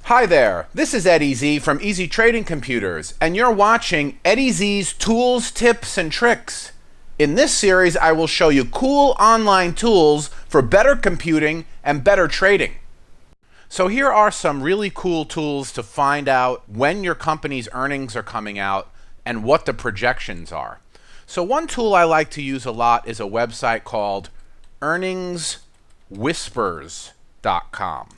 Hi there, this is Eddie Z from Easy Trading Computers, and you're watching Eddie Z's Tools, Tips, and Tricks. In this series, I will show you cool online tools for better computing and better trading. So here are some really cool tools to find out when your company's earnings are coming out and what the projections are. So one tool I like to use a lot is a website called EarningsWhisperscom.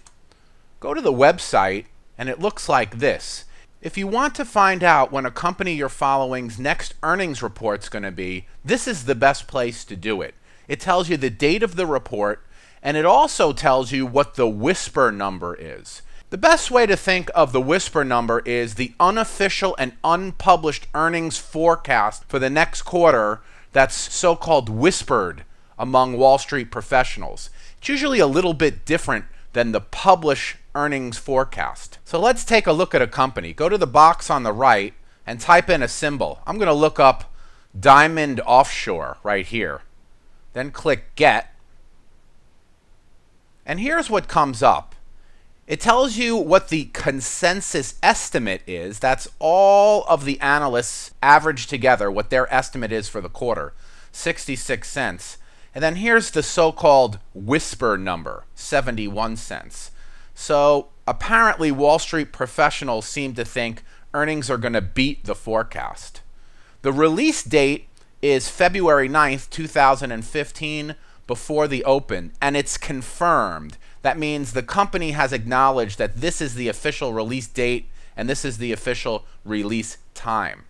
Go to the website and it looks like this. If you want to find out when a company you're following's next earnings report's going to be, this is the best place to do it. It tells you the date of the report, and it also tells you what the whisper number is. The best way to think of the whisper number is the unofficial and unpublished earnings forecast for the next quarter that's so-called whispered among Wall Street professionals. It's usually a little bit different than the published earnings forecast. So let's take a look at a company. Go to the box on the right and type in a symbol. I'm going to look up Diamond Offshore right here. Then click Get. And here's what comes up. It tells you what the consensus estimate is. That's all of the analysts averaged together, what their estimate is for the quarter, 66 cents. And then here's the so-called whisper number, 71 cents. So apparently Wall Street professionals seem to think earnings are going to beat the forecast. The release date is February 9th, 2015, before the open, and it's confirmed. That means the company has acknowledged that this is the official release date and this is the official release time.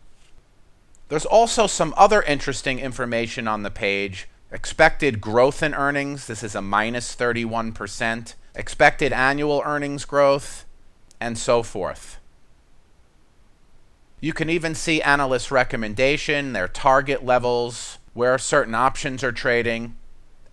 There's also some other interesting information on the page. Expected growth in earnings, this is a minus 31%. Expected annual earnings growth, and so forth. You can even see analysts' recommendation, their target levels, where certain options are trading,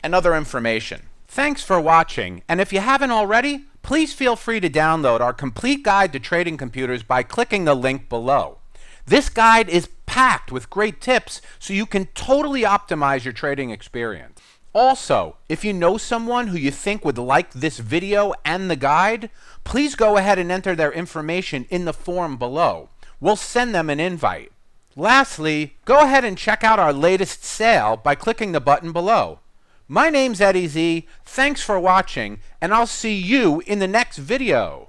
and other information. Thanks for watching, and if you haven't already, please feel free to download our complete guide to trading computers by clicking the link below. This guide is packed with great tips so you can totally optimize your trading experience. Also, if you know someone who you think would like this video and the guide, please go ahead and enter their information in the form below. We'll send them an invite. Lastly, go ahead and check out our latest sale by clicking the button below. My name's Eddie Z, thanks for watching, and I'll see you in the next video.